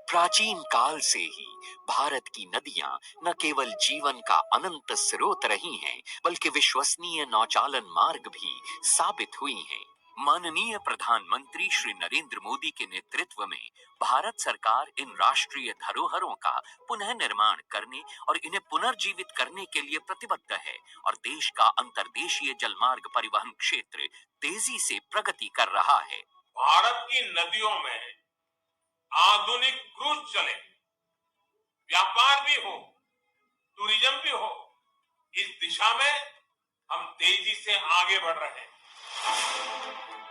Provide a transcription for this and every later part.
प्राचीन काल से ही भारत की नदियां न केवल जीवन का अनंत स्रोत रही हैं, बल्कि विश्वसनीय नौचालन मार्ग भी साबित हुई हैं। माननीय प्रधानमंत्री श्री नरेंद्र मोदी के नेतृत्व में भारत सरकार इन राष्ट्रीय धरोहरों का पुनः निर्माण करने और इन्हें पुनर्जीवित करने के लिए प्रतिबद्ध है और देश का अंतर्देशीय जलमार्ग परिवहन क्षेत्र तेजी से प्रगति कर रहा है। भारत की नदियों में आधुनिक क्रूज चले, व्यापार भी हो, टूरिज्म भी हो, इस दिशा में हम तेजी से आगे बढ़ रहे हैं।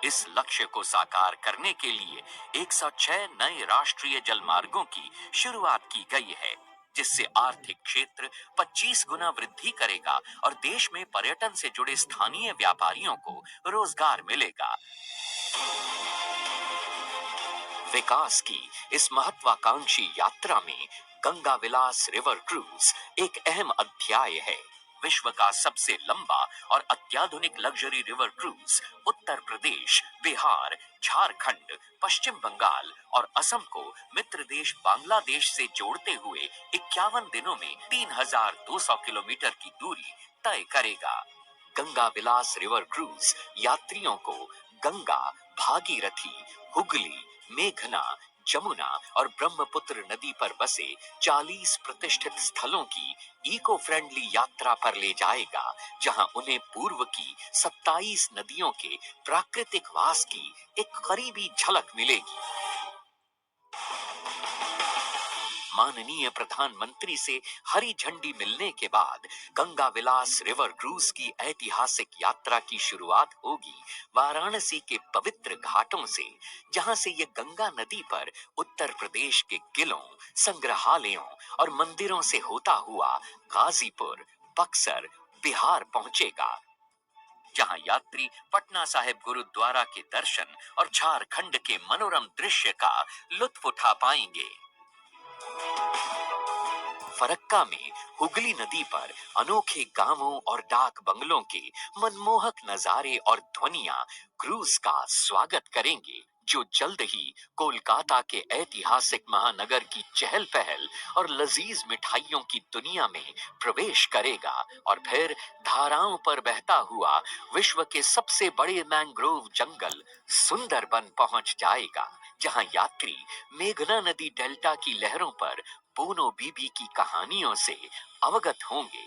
इस लक्ष्य को साकार करने के लिए 106 नए राष्ट्रीय जलमार्गों की शुरुआत की गई है, जिससे आर्थिक क्षेत्र 25 गुना वृद्धि करेगा और देश में पर्यटन से जुड़े स्थानीय व्यापारियों को रोजगार मिलेगा। विकास की इस महत्वाकांक्षी यात्रा में गंगा विलास रिवर क्रूज एक अहम अध्याय है। विश्व का सबसे लंबा और अत्याधुनिक luxury river cruise Uttar Pradesh, Bihar, Jharkhand, पश्चिम बंगाल और असम को मित्र देश बांग्लादेश से जोड़ते हुए 51 दिनों में 3200 किलोमीटर की दूरी तय करेगा। गंगा विलास रिवर क्रूज यात्रियों को गंगा, भागीरथी, हुगली, मेघना, जमुना और ब्रह्मपुत्र नदी पर बसे 40 प्रतिष्ठित स्थलों की इको फ्रेंडली यात्रा पर ले जाएगा, जहां उन्हें पूर्व की 27 नदियों के प्राकृतिक वास की एक करीबी झलक मिलेगी। माननीय प्रधानमंत्री से हरी झंडी मिलने के बाद गंगा विलास रिवर क्रूज की ऐतिहासिक यात्रा की शुरुआत होगी वाराणसी के पवित्र घाटों से, जहां से ये गंगा नदी पर उत्तर प्रदेश के किलों, संग्रहालयों और मंदिरों से होता हुआ गाजीपुर, बक्सर, बिहार पहुंचेगा, जहां यात्री पटना साहिब गुरुद्वारा के दर्शन और झारखंड के मनोरम दृश्य का लुत्फ उठा पाएंगे। फरक्का में हुगली नदी पर अनोखे गांवों और डाक बंगलों के मनमोहक नजारे और ध्वनियां क्रूज का स्वागत करेंगे, जो जल्द ही कोलकाता के ऐतिहासिक महानगर की चहल पहल और लजीज मिठाइयों की दुनिया में प्रवेश करेगा और फिर धाराओं पर बहता हुआ विश्व के सबसे बड़े मैंग्रोव जंगल सुंदरबन पहुंच जाएगा, जहां यात्री मेघना नदी डेल्टा की लहरों पर बोनो बीबी की कहानियों से अवगत होंगे।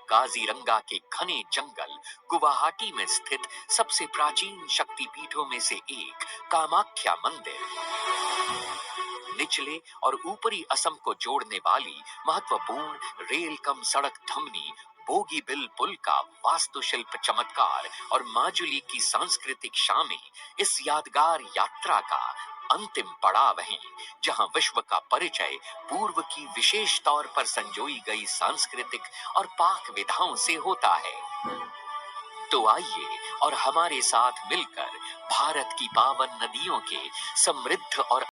काजीरंगा के घने जंगल, गुवाहाटी में स्थित सबसे प्राचीन शक्तिपीठों में से एक कामाख्या मंदिर, निचले और ऊपरी असम को जोड़ने वाली महत्वपूर्ण रेल कम सड़क धमनी बोगीबिल पुल का वास्तुशिल्प चमत्कार और माजुली की सांस्कृतिक शामें इस यादगार यात्रा का अंतिम पड़ाव हैं, जहां विश्व का परिचय पूर्व की विशेष तौर पर संजोई गई सांस्कृतिक और पाक विधाओं से होता है। तो आइए और हमारे साथ मिलकर भारत की पावन नदियों के समृद्ध और